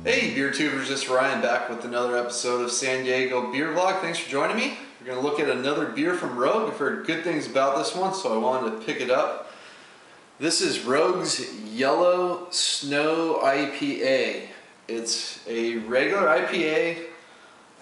Hey beer tubers, it's Ryan back with another episode of San Diego Beer Vlog. Thanks for joining me. We're going to look at another beer from Rogue. I've heard good things about this one, so I wanted to pick it up. This is Rogue's Yellow Snow IPA. It's a regular IPA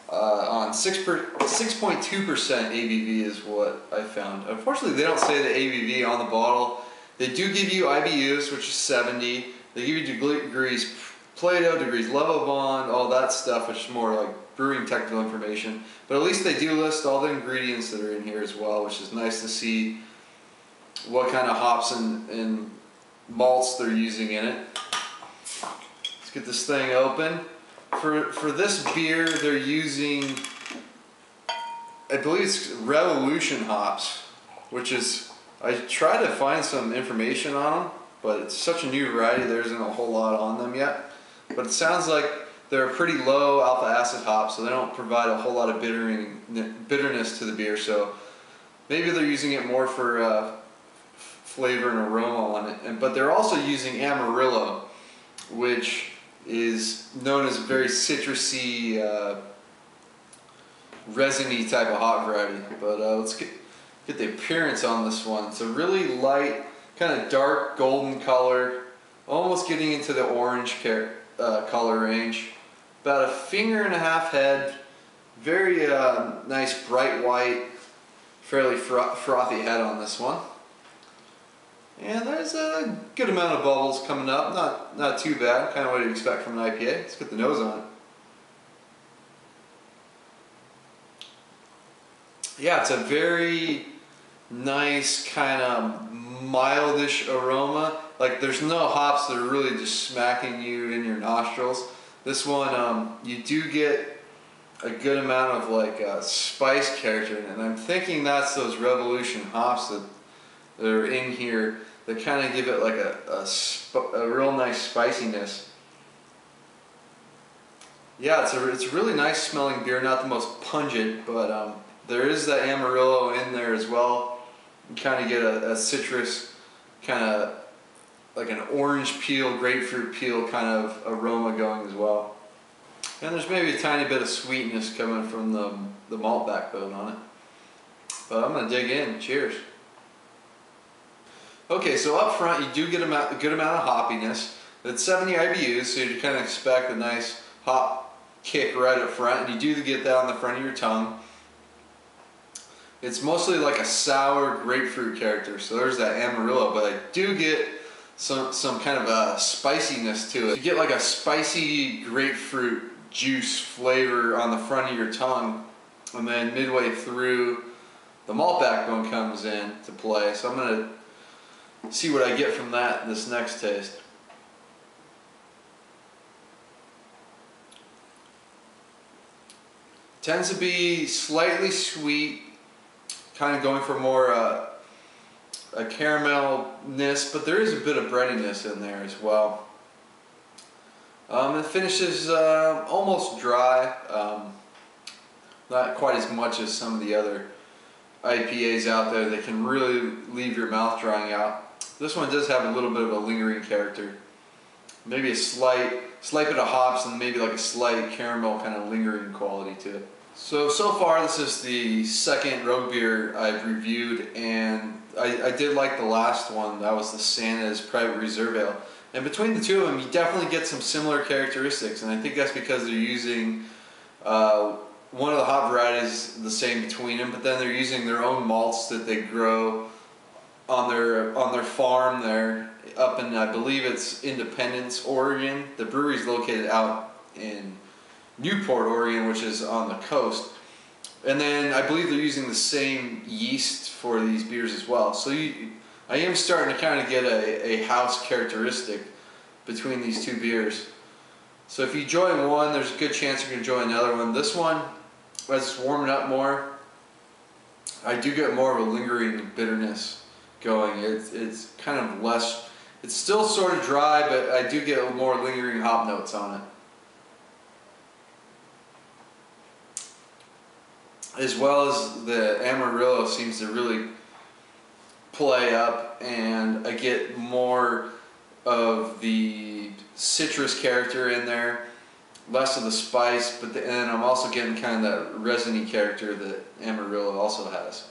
on 6.2% ABV is what I found. Unfortunately, they don't say the ABV on the bottle. They do give you IBUs, which is 70. They give you degrees PLATO, degrees Lovibond, all that stuff, which is more like brewing technical information. But at least they do list all the ingredients that are in here as well, which is nice to see what kind of hops and malts they're using in it. Let's get this thing open. For this beer, they're using, I believe it's Revolution hops, which is, I tried to find some information on them, but it's such a new variety, there isn't a whole lot on them yet. But it sounds like they're a pretty low alpha acid hops, so they don't provide a whole lot of bitterness to the beer. So maybe they're using it more for flavor and aroma on it. But they're also using Amarillo, which is known as a very citrusy, resiny type of hop variety. But let's get the appearance on this one. It's a really light, kind of dark golden color, almost getting into the orange color range. About a finger and a half head, very nice bright white, fairly frothy head on this one. And there's a good amount of bubbles coming up, not too bad, kind of what you'd expect from an IPA. Let's get the nose on it. Yeah, it's a very nice kind of mildish aroma. Like there's no hops that are really just smacking you in your nostrils. This one, you do get a good amount of like spice character in it, and I'm thinking that's those Revolution hops that are in here that kind of give it like a real nice spiciness. Yeah, it's a really nice smelling beer, not the most pungent, but there is that Amarillo in there as well. You kind of get a citrus, kind of like an orange peel, grapefruit peel kind of aroma going as well. And there's maybe a tiny bit of sweetness coming from the malt backbone on it. But I'm going to dig in. Cheers. Okay, so up front you do get a good amount of hoppiness. It's 70 IBUs, so you kind of expect a nice hop kick right up front, and you do get that on the front of your tongue. It's mostly like a sour grapefruit character, so there's that Amarillo, but I do get some kind of a spiciness to it. You get like a spicy grapefruit juice flavor on the front of your tongue, and then midway through the malt backbone comes in to play. So I'm going to see what I get from that in this next taste. Tends to be slightly sweet, kind of going for more a caramelness, but there is a bit of breadiness in there as well. It finishes almost dry, not quite as much as some of the other IPAs out there that can really leave your mouth drying out. This one does have a little bit of a lingering character, maybe a slight bit of hops and maybe like a slight caramel kind of lingering quality to it. So far this is the second Rogue beer I've reviewed, and I did like the last one. That was the Santa's Private Reserve Ale. And between the two of them, you definitely get some similar characteristics, and I think that's because they're using one of the hop varieties the same between them, but then they're using their own malts that they grow on their farm there up in, I believe it's Independence, Oregon. The brewery's located out in Newport, Oregon, which is on the coast. And then I believe they're using the same yeast for these beers as well. So I am starting to kind of get a house characteristic between these two beers. So if you enjoy one, there's a good chance you're going to enjoy another one. This one, as it's warming up more, I do get more of a lingering bitterness going. It's kind of less, it's still sort of dry, but I do get more lingering hop notes on it. As well as the Amarillo seems to really play up, and I get more of the citrus character in there. less of the spice, but and I'm also getting kind of that resiny character that Amarillo also has.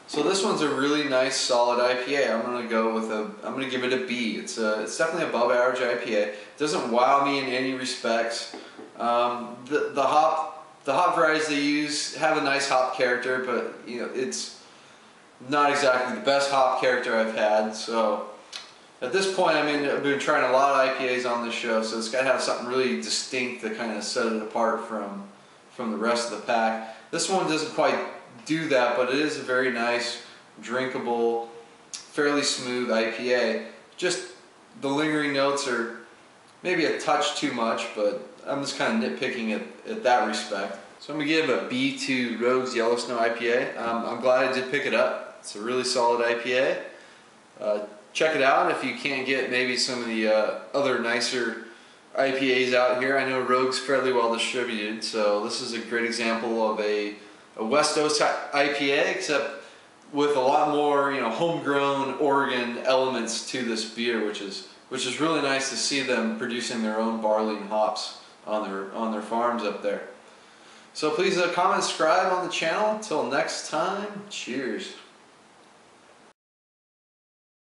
So this one's a really nice solid IPA. I'm gonna give it a B. It's definitely above average IPA. It doesn't wow me in any respects. The hop varieties they use have a nice hop character, but you know, it's not exactly the best hop character I've had. So at this point, I mean, I've been trying a lot of IPAs on this show, so it's got to have something really distinct to kind of set it apart from the rest of the pack. This one doesn't quite do that, but it is a very nice, drinkable, fairly smooth IPA. Just the lingering notes are maybe a touch too much, but I'm just kind of nitpicking at that respect. So I'm going to give a B to Rogue's Yellow Snow IPA. I'm glad I did pick it up. It's a really solid IPA. Check it out if you can't get maybe some of the other nicer IPAs out here. I know Rogue's fairly well distributed, so this is a great example of a West Coast IPA, except with a lot more, you know, homegrown Oregon elements to this beer, which is really nice to see them producing their own barley and hops on their farms up there. So please comment, subscribe on the channel. Until next time, cheers.